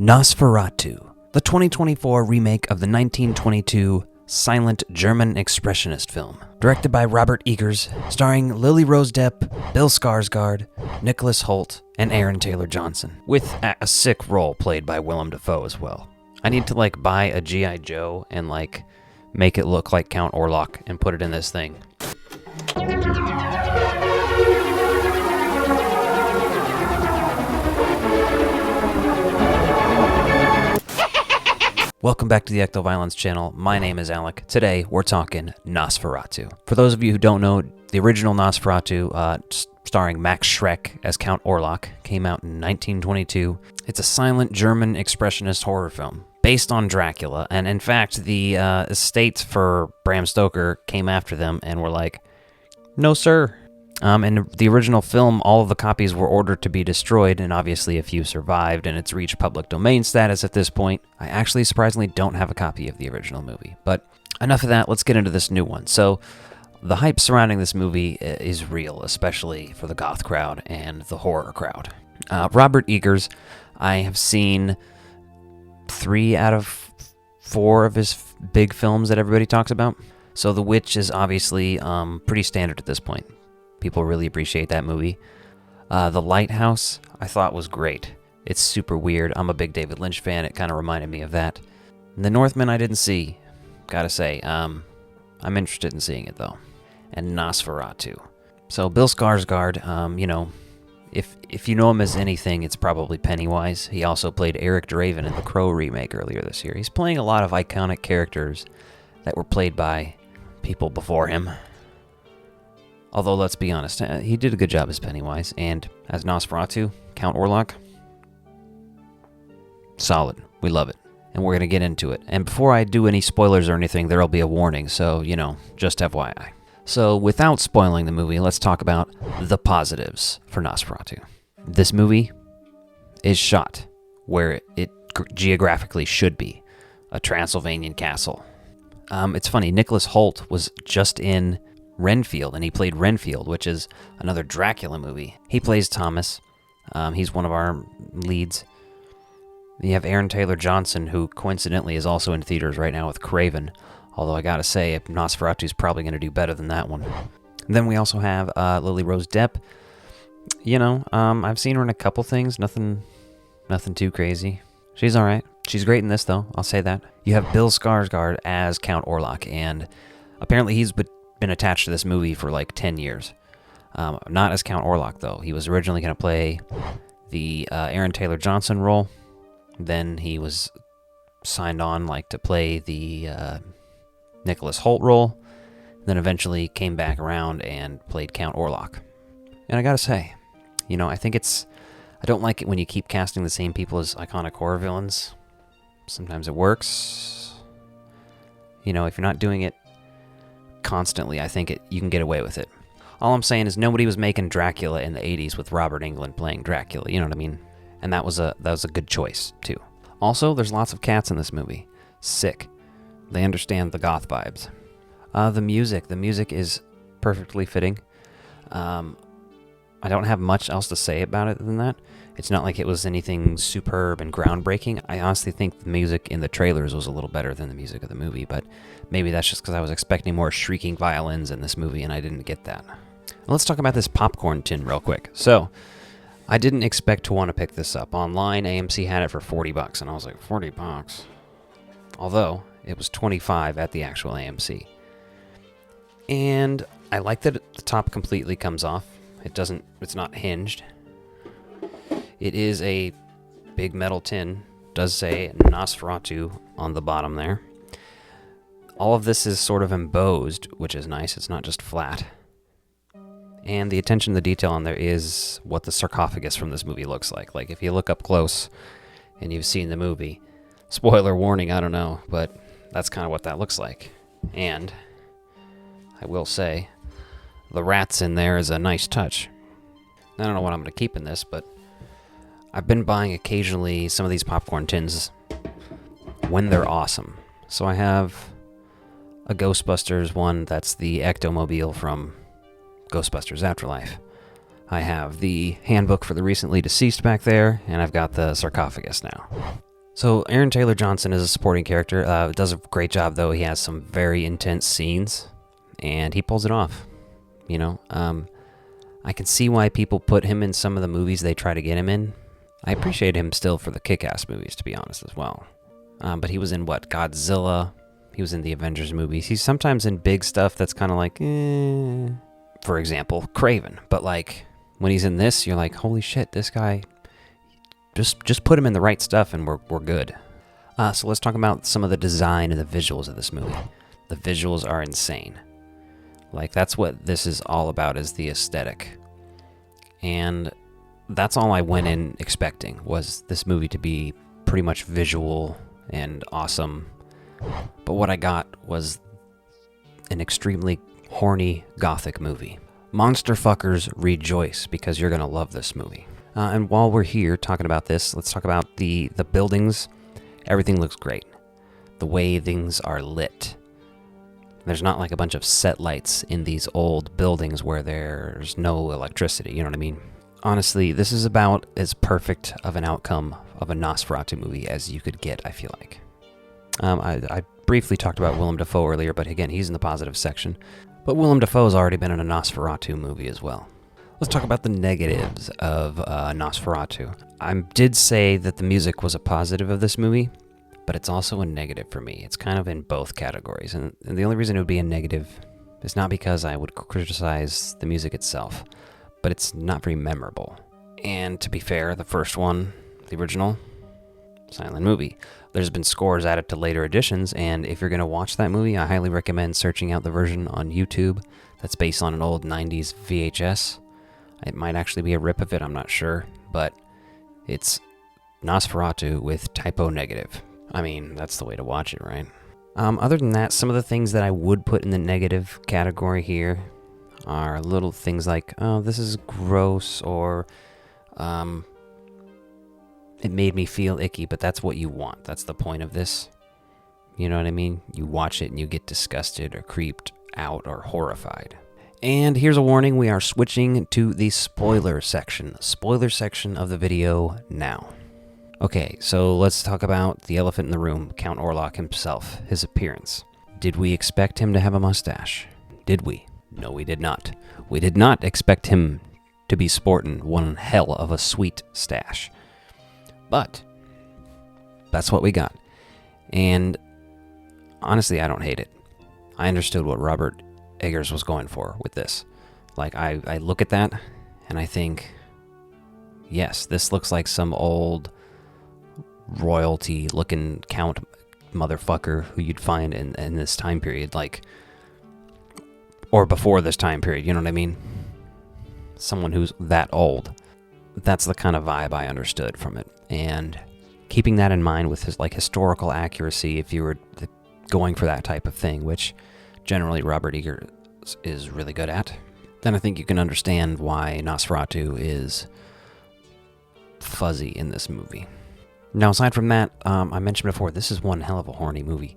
Nosferatu, the 2024 remake of the 1922 silent German expressionist film. Directed by Robert Eggers, starring Lily Rose Depp, Bill Skarsgård, Nicholas Hoult, and Aaron Taylor Johnson, with a sick role played by Willem Dafoe as well. I need to buy a G.I. Joe and make it look like Count Orlok and put it in this thing. Welcome back to the Ectoviolence channel. My name is Alec. Today, we're talking Nosferatu. For those of you who don't know, the original Nosferatu, starring Max Schreck as Count Orlok, came out in 1922. It's a silent German expressionist horror film based on Dracula, and in fact, the estate for Bram Stoker came after them and were like, no sir. In the original film, all of the copies were ordered to be destroyed, and obviously a few survived, and it's reached public domain status at this point. I actually surprisingly don't have a copy of the original movie, but enough of that, let's get into this new one. So, the hype surrounding this movie is real, especially for the goth crowd and the horror crowd. Robert Eggers, I have seen 3 out of 4 of his big films that everybody talks about. So The Witch is obviously pretty standard at this point. People really appreciate that movie. The Lighthouse, I thought was great. It's super weird. I'm a big David Lynch fan. It kind of reminded me of that. And The Northman I didn't see, gotta say. I'm interested in seeing it, though. And Nosferatu. So Bill Skarsgård, if you know him as anything, it's probably Pennywise. He also played Eric Draven in the Crow remake earlier this year. He's playing a lot of iconic characters that were played by people before him. Although, let's be honest, he did a good job as Pennywise, and as Nosferatu, Count Orlok, solid. We love it, and we're going to get into it. And before I do any spoilers or anything, there'll be a warning, so, just FYI. So, without spoiling the movie, let's talk about the positives for Nosferatu. This movie is shot where it geographically should be, a Transylvanian castle. It's funny, Nicholas Hoult was just in Renfield, and he played Renfield, which is another Dracula movie. He plays Thomas. He's one of our leads. You have Aaron Taylor Johnson, who coincidentally is also in theaters right now with Craven, although I gotta say, Nosferatu's probably going to do better than that one. And then we also have Lily Rose Depp. I've seen her in a couple things, nothing too crazy. She's alright. She's great in this, though, I'll say that. You have Bill Skarsgård as Count Orlok, and apparently he's been attached to this movie for 10 years. Not as Count Orlok, though. He was originally going to play the Aaron Taylor Johnson role. Then he was signed on to play the Nicholas Hoult role. Then eventually came back around and played Count Orlok. And I gotta say, I think I don't like it when you keep casting the same people as iconic horror villains. Sometimes it works. If you're not doing it constantly, I think you can get away with it. All I'm saying is nobody was making Dracula in the 80s with Robert Englund playing Dracula, you know what I mean? And that was a good choice, too. Also, there's lots of cats in this movie. Sick. They understand the goth vibes. The music is perfectly fitting. I don't have much else to say about it than that. It's not like it was anything superb and groundbreaking. I honestly think the music in the trailers was a little better than the music of the movie, but maybe that's just because I was expecting more shrieking violins in this movie, and I didn't get that. Let's talk about this popcorn tin real quick. So, I didn't expect to want to pick this up. Online, AMC had it for $40, and I was like, $40? Although, it was $25 at the actual AMC. And I like that the top completely comes off. It's not hinged. It is a big metal tin. It does say Nosferatu on the bottom there. All of this is sort of embossed, which is nice. It's not just flat. And the attention to detail on there is what the sarcophagus from this movie looks like. If you look up close and you've seen the movie, spoiler warning, I don't know, but that's kind of what that looks like. And I will say, the rats in there is a nice touch. I don't know what I'm going to keep in this, but I've been buying occasionally some of these popcorn tins when they're awesome. So I have a Ghostbusters one that's the Ectomobile from Ghostbusters Afterlife. I have the handbook for the recently deceased back there, and I've got the sarcophagus now. So Aaron Taylor Johnson is a supporting character. Does a great job, though. He has some very intense scenes, and he pulls it off. You know, I can see why people put him in some of the movies they try to get him in. I appreciate him still for the Kick-Ass movies, to be honest, as well. But he was in, Godzilla. He was in the Avengers movies. He's sometimes in big stuff that's kind of like, eh. For example, Craven. But, like, when he's in this, you're like, holy shit, this guy... Just put him in the right stuff and we're good. So let's talk about some of the design and the visuals of this movie. The visuals are insane. Like, that's what this is all about, is the aesthetic. And that's all I went in expecting, was this movie to be pretty much visual and awesome. But what I got was an extremely horny gothic movie. Monster fuckers, rejoice, because you're gonna love this movie. And while we're here talking about this, let's talk about the buildings. Everything looks great. The way things are lit. There's not like a bunch of set lights in these old buildings where there's no electricity, you know what I mean? Honestly, this is about as perfect of an outcome of a Nosferatu movie as you could get, I feel like. I briefly talked about Willem Dafoe earlier, but again, he's in the positive section. But Willem Dafoe's already been in a Nosferatu movie as well. Let's talk about the negatives of Nosferatu. I did say that the music was a positive of this movie, but it's also a negative for me. It's kind of in both categories, and the only reason it would be a negative is not because I would criticize the music itself, but it's not very memorable. And to be fair, the first one, the original, silent movie. There's been scores added to later editions, and if you're going to watch that movie, I highly recommend searching out the version on YouTube that's based on an old 90s VHS. It might actually be a rip of it, I'm not sure, but it's Nosferatu with typo negative. I mean, that's the way to watch it, right? Other than that, some of the things that I would put in the negative category here are little things like, oh, this is gross, or it made me feel icky, but that's what you want. That's the point of this. You know what I mean? You watch it and you get disgusted or creeped out or horrified. And here's a warning, we are switching to the spoiler section. Spoiler section of the video now. Okay, so let's talk about the elephant in the room, Count Orlok himself, his appearance. Did we expect him to have a mustache? Did we? No, we did not. We did not expect him to be sporting one hell of a sweet stash. But that's what we got. And honestly, I don't hate it. I understood what Robert Eggers was going for with this. Like, I look at that and I think, yes, this looks like some old royalty looking count motherfucker who you'd find in this time period, like, or before this time period, you know what I mean? Someone who's that old. That's the kind of vibe I understood from it. And keeping that in mind with his, like, historical accuracy, if you were going for that type of thing, which generally Robert Eggers is really good at, then I think you can understand why Nosferatu is fuzzy in this movie. Now, aside from that, I mentioned before, this is one hell of a horny movie.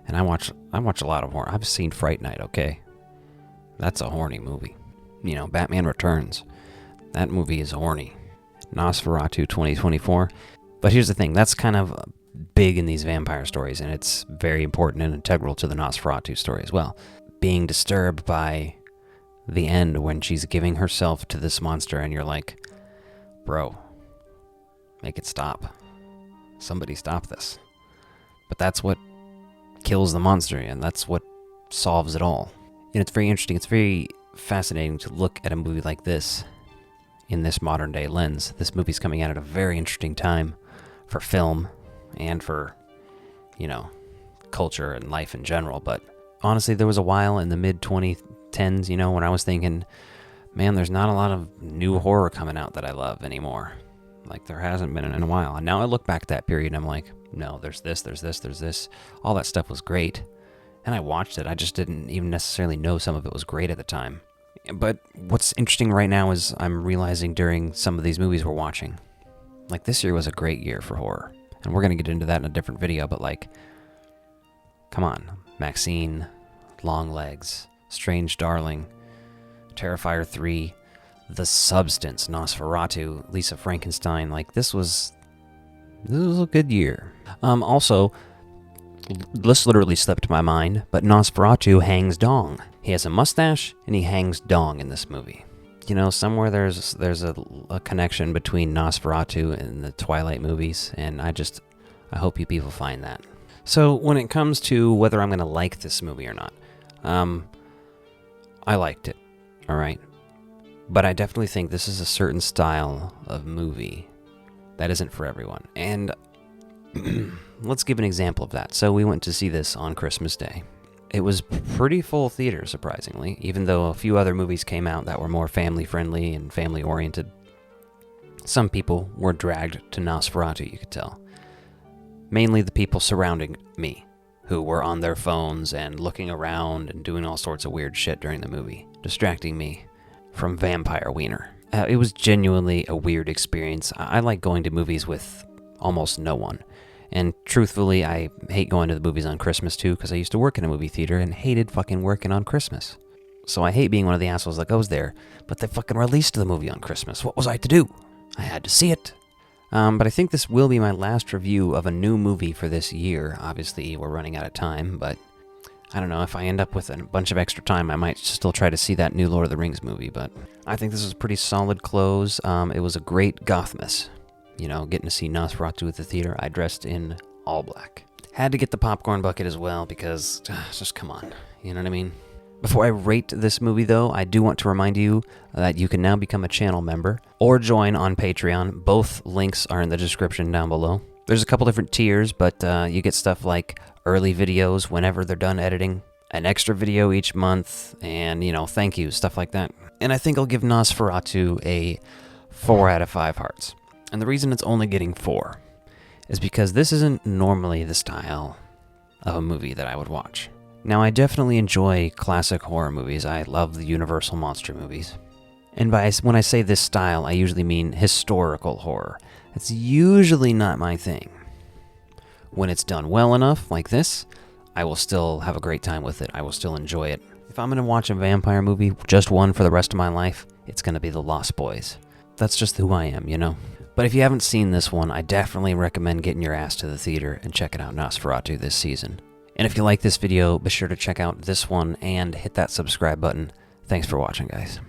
And I watch a lot of horror. I've seen Fright Night, okay? That's a horny movie. You know, Batman Returns. That movie is horny. Nosferatu 2024. But here's the thing, that's kind of big in these vampire stories, and it's very important and integral to the Nosferatu story as well. Being disturbed by the end when she's giving herself to this monster, and you're like, bro, make it stop. Somebody stop this. But that's what kills the monster, and that's what solves it all. And it's very interesting, it's very fascinating to look at a movie like this in this modern day lens. This movie's coming out at a very interesting time for film and for, you know, culture and life in general. But honestly, there was a while in the mid-2010s, you know, when I was thinking, man, there's not a lot of new horror coming out that I love anymore. Like, there hasn't been in a while. And now I look back at that period and I'm like, no, there's this. All that stuff was great. And I watched it. I just didn't even necessarily know some of it was great at the time. But what's interesting right now is I'm realizing during some of these movies we're watching, like, this year was a great year for horror. And we're going to get into that in a different video, but, like, come on. Maxine, Longlegs, Strange Darling, Terrifier 3, The Substance, Nosferatu, Lisa Frankenstein. Like, this was a good year. Also, this literally slipped my mind, but Nosferatu hangs dong. He has a mustache, and he hangs dong in this movie. You know, somewhere there's a connection between Nosferatu and the Twilight movies, and I hope you people find that. So, when it comes to whether I'm going to like this movie or not, I liked it, alright? But I definitely think this is a certain style of movie that isn't for everyone. And let's give an example of that. So we went to see this on Christmas Day. It was pretty full theater, surprisingly, even though a few other movies came out that were more family-friendly and family-oriented. Some people were dragged to Nosferatu, you could tell. Mainly the people surrounding me, who were on their phones and looking around and doing all sorts of weird shit during the movie, distracting me from Vampire Wiener. It was genuinely a weird experience. I like going to movies with almost no one. And truthfully, I hate going to the movies on Christmas too, because I used to work in a movie theater and hated fucking working on Christmas. So I hate being one of the assholes that goes there, but they fucking released the movie on Christmas. What was I to do? I had to see it. But I think this will be my last review of a new movie for this year. Obviously, we're running out of time, but I don't know, if I end up with a bunch of extra time, I might still try to see that new Lord of the Rings movie, but I think this is a pretty solid close. It was a great Gothmas. You know, getting to see Nosferatu at the theater. I dressed in all black. Had to get the popcorn bucket as well, because, just come on, you know what I mean? Before I rate this movie, though, I do want to remind you that you can now become a channel member, or join on Patreon. Both links are in the description down below. There's a couple different tiers, but you get stuff like early videos whenever they're done editing, an extra video each month, and, you know, thank you, stuff like that. And I think I'll give Nosferatu a 4 out of 5 hearts. And the reason it's only getting 4 is because this isn't normally the style of a movie that I would watch. Now, I definitely enjoy classic horror movies. I love the Universal monster movies. And when I say this style, I usually mean historical horror. That's usually not my thing. When it's done well enough, like this, I will still have a great time with it. I will still enjoy it. If I'm going to watch a vampire movie, just one for the rest of my life, it's going to be The Lost Boys. That's just who I am, you know? But if you haven't seen this one, I definitely recommend getting your ass to the theater and checking out Nosferatu this season. And if you like this video, be sure to check out this one and hit that subscribe button. Thanks for watching, guys.